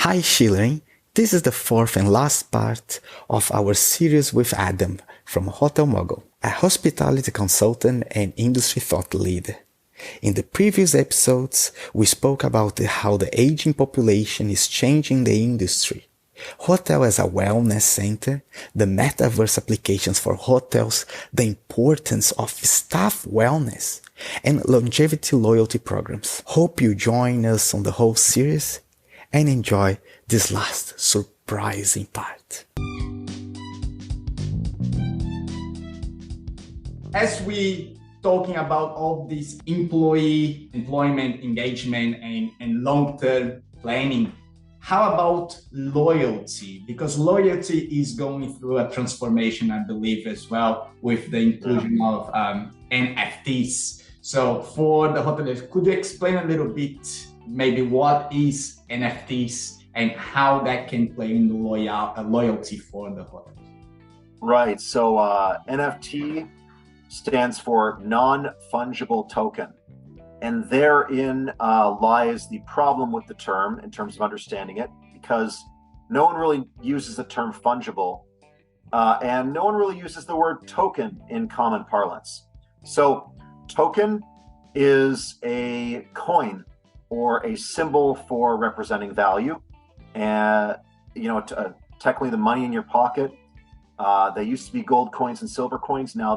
Hi Schulering, this is the fourth and last part of our series with Adam from Hotel Mogel, a hospitality consultant and industry thought leader. In the previous episodes, we spoke about how the aging population is changing the industry. Hotel as a wellness center, the metaverse applications for hotels, the importance of staff wellness, and longevity loyalty programs. Hope you join us on the whole series and enjoy this last surprising part. As we talking about all this employment engagement and long-term planning, how about loyalty? Because loyalty is going through a transformation, I believe, as well, with the inclusion of NFTs. So for the hoteliers, could you explain a little bit maybe what is NFTs and how that can play in the loyalty for the hotels? Right. So NFT stands for non-fungible token. And therein lies the problem with the term in terms of understanding it, because no one really uses the term fungible and no one really uses the word token in common parlance. So token is a coin or a symbol for representing value. And, technically the money in your pocket, they used to be gold coins and silver coins. Now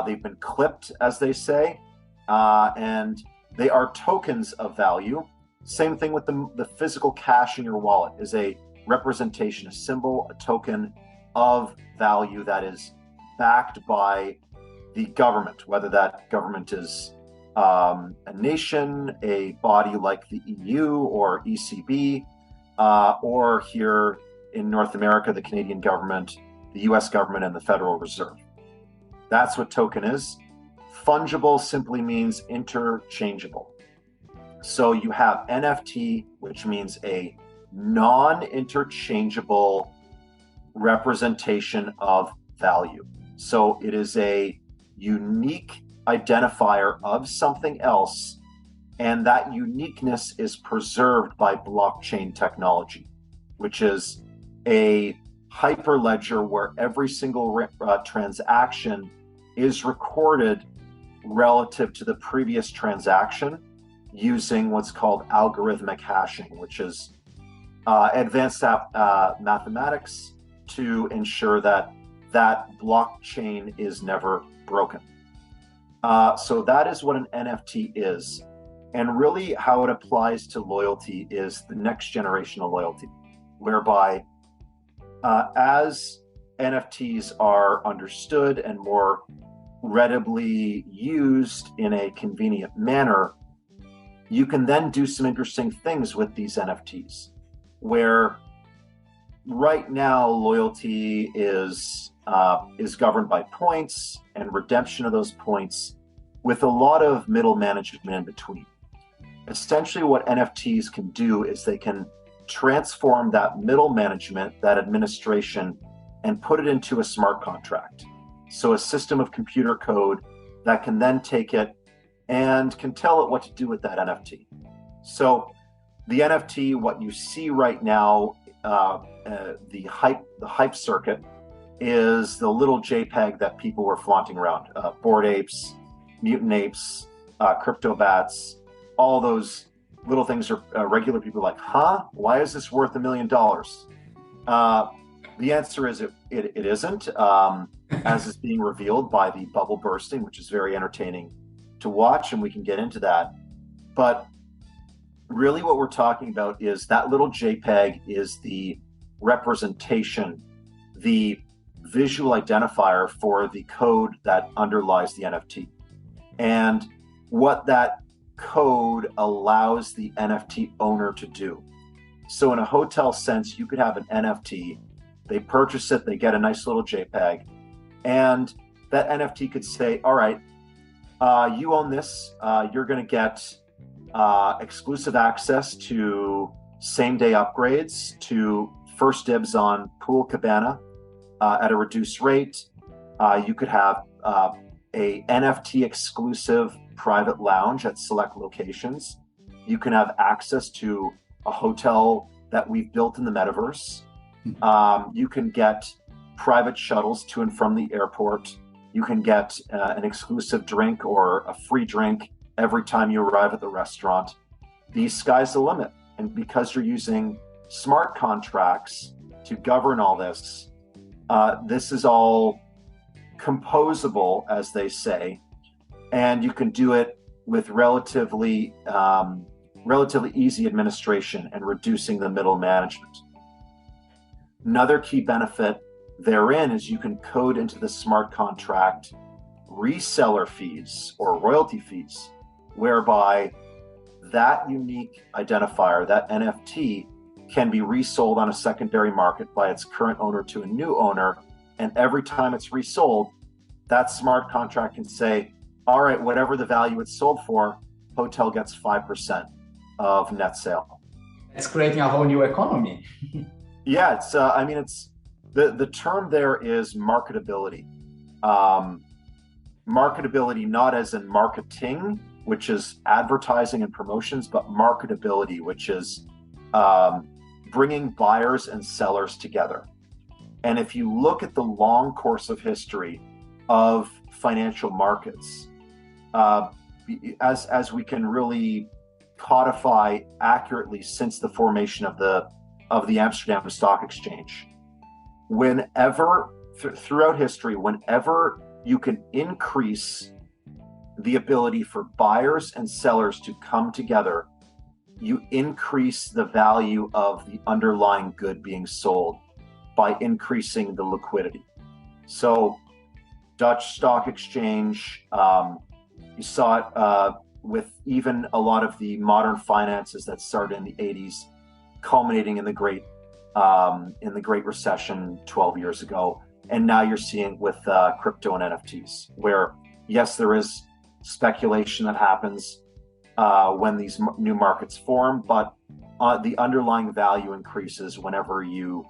they've been clipped, as they say. And they are tokens of value. Same thing with the physical cash in your wallet is a representation, a symbol, a token of value that is backed by the government, whether that government is a nation, a body like the EU or ECB, or here in North America, the Canadian government, the US government, and the Federal Reserve. That's what token is. Fungible simply means interchangeable. So you have NFT, which means a non-interchangeable representation of value. So it is a unique identifier of something else, and that uniqueness is preserved by blockchain technology, which is a hyperledger where every single transaction is recorded relative to the previous transaction using what's called algorithmic hashing, which is advanced mathematics to ensure that blockchain is never broken. So that is what an NFT is. And really how it applies to loyalty is the next generation of loyalty, whereby as NFTs are understood and more readily used in a convenient manner, you can then do some interesting things with these NFTs, where right now loyalty is governed by points and redemption of those points with a lot of middle management in between. Essentially what NFTs can do is they can transform that middle management, that administration, and put it into a smart contract. So a system of computer code that can then take it and can tell it what to do with that NFT. So the NFT, what you see right now, the hype circuit, is the little JPEG that people were flaunting around. Bored apes, mutant apes, crypto bats, all those little things are regular people are like, huh? Why is this worth $1 million? The answer is it isn't, as is being revealed by the bubble bursting, which is very entertaining to watch, and we can get into that. But really what we're talking about is that little JPEG is the representation, the visual identifier for the code that underlies the NFT. And what that code allows the NFT owner to do. So in a hotel sense, you could have an NFT, they purchase it, they get a nice little JPEG, and that NFT could say, all right, you own this, you're going to get exclusive access to same-day upgrades, to first dibs on pool cabana at a reduced rate. You could have a NFT exclusive private lounge at select locations. You can have access to a hotel that we've built in the metaverse. You can get private shuttles to and from the airport. You can get an exclusive drink or a free drink every time you arrive at the restaurant. The sky's the limit. And because you're using smart contracts to govern all this, this is all composable, as they say, and you can do it with relatively easy administration and reducing the middle management. Another key benefit therein is you can code into the smart contract reseller fees or royalty fees, whereby that unique identifier, that NFT, can be resold on a secondary market by its current owner to a new owner. And every time it's resold, that smart contract can say, all right, whatever the value it's sold for, hotel gets 5% of net sale. It's creating a whole new economy. Yeah, it's the term there is marketability. Marketability not as in marketing, which is advertising and promotions, but marketability, which is bringing buyers and sellers together. And if you look at the long course of history of financial markets, as we can really codify accurately since the formation of the Amsterdam Stock Exchange, throughout history, whenever you can increase the ability for buyers and sellers to come together, you increase the value of the underlying good being sold by increasing the liquidity. So Dutch Stock Exchange, you saw it with even a lot of the modern finances that started in the 80s, culminating in the Great Recession 12 years ago. And now you're seeing with crypto and NFTs, where yes, there is speculation that happens when these new markets form, but the underlying value increases whenever you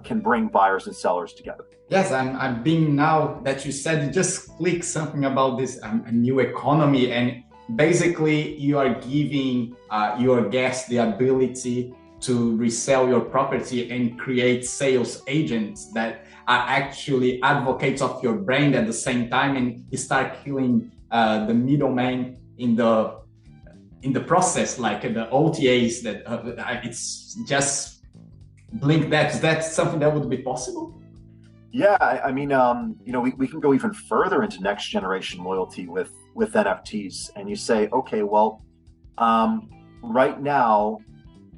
can bring buyers and sellers together. Yes, I'm being, now that you said, you just click something about this a new economy, and basically you are giving your guests the ability to resell your property and create sales agents that are actually advocates of your brand at the same time, and you start killing the middleman in the process, like the OTAs. That it's just blink. That's something that would be possible. Yeah, I mean, we can go even further into next generation loyalty with NFTs, and you say, okay, well, right now,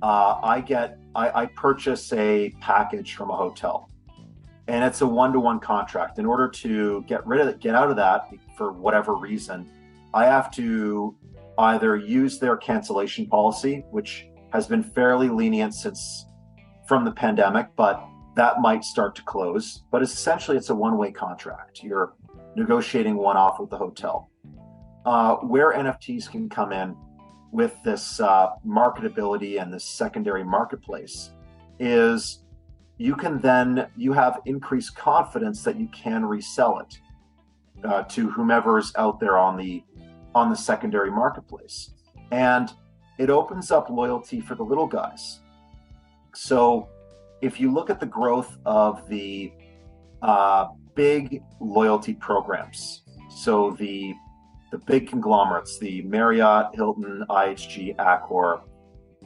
I purchase a package from a hotel, and it's a one-to-one contract. In order to get out of that for whatever reason, I have to either use their cancellation policy, which has been fairly lenient from the pandemic, but that might start to close. But essentially, it's a one-way contract. You're negotiating one-off with the hotel. Where NFTs can come in with this marketability and this secondary marketplace is you have increased confidence that you can resell it to whomever is out there on the secondary marketplace. And it opens up loyalty for the little guys. So if you look at the growth of the big loyalty programs, so the big conglomerates, the Marriott, Hilton, IHG, Accor,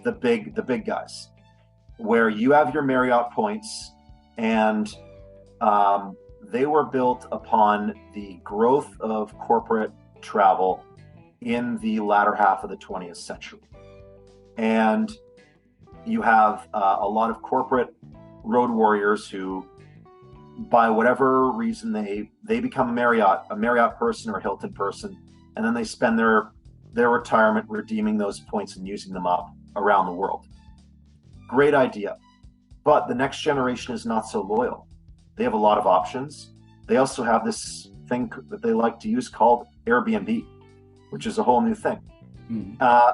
the big guys, where you have your Marriott points, and they were built upon the growth of corporate travel in the latter half of the 20th century. And you have a lot of corporate road warriors who, by whatever reason, they become a Marriott person or a Hilton person, and then they spend their retirement redeeming those points and using them up around the world. Great idea. But the next generation is not so loyal. They have a lot of options. They also have this thing that they like to use called Airbnb, which is a whole new thing.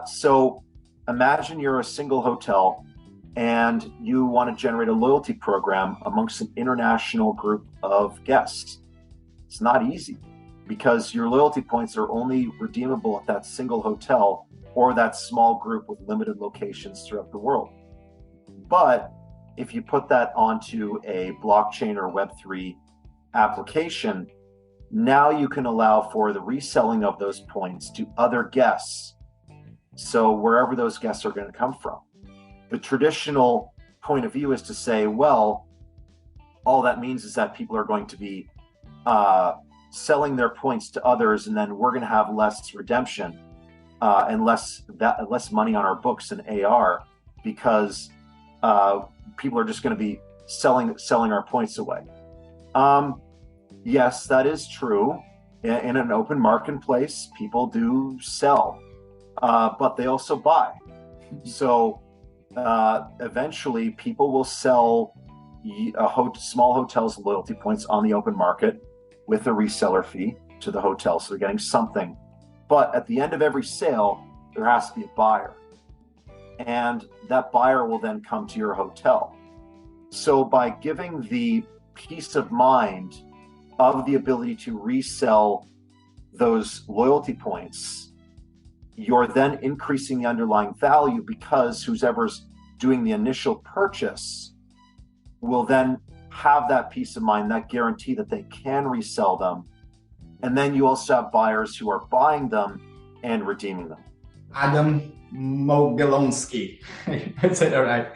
So imagine you're a single hotel and you want to generate a loyalty program amongst an international group of guests. It's not easy, because your loyalty points are only redeemable at that single hotel or that small group with limited locations throughout the world. But if you put that onto a blockchain or Web3 application, now you can allow for the reselling of those points to other guests. So wherever those guests are going to come from. The traditional point of view is to say, well, all that means is that people are going to be selling their points to others, and then we're going to have less redemption and less money on our books in AR, because people are just going to be selling our points away. Yes, that is true. In an open marketplace, people do sell, but they also buy. So eventually, people will sell small hotels loyalty points on the open market with a reseller fee to the hotel, so they're getting something. But at the end of every sale, there has to be a buyer, and that buyer will then come to your hotel. So by giving the peace of mind of the ability to resell those loyalty points, you're then increasing the underlying value, because whoever's doing the initial purchase will then have that peace of mind, that guarantee that they can resell them. And then you also have buyers who are buying them and redeeming them. Adam Mogelonsky, I said all right.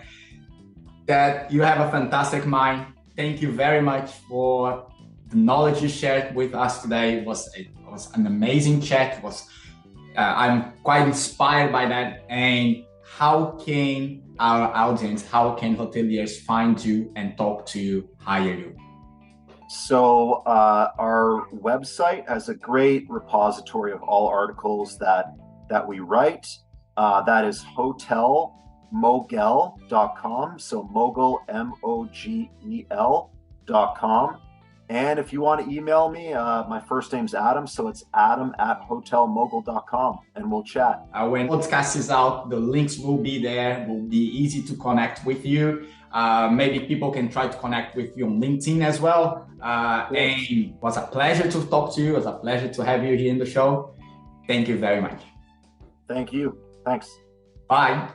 That you have a fantastic mind. Thank you very much for the knowledge you shared with us today. It was an amazing chat. I'm quite inspired by that. And how can our audience, how can hoteliers find you and talk to you, hire you? So our website has a great repository of all articles that we write. That is hotelmogel.com. So Mogel, MOGEL.com. And if you want to email me, my first name's Adam, so it's adam@hotelmogel.com, and we'll chat. When podcast is out, the links will be there. It will be easy to connect with you. Maybe people can try to connect with you on LinkedIn as well. And it was a pleasure to talk to you. It was a pleasure to have you here in the show. Thank you very much. Thank you. Thanks. Bye.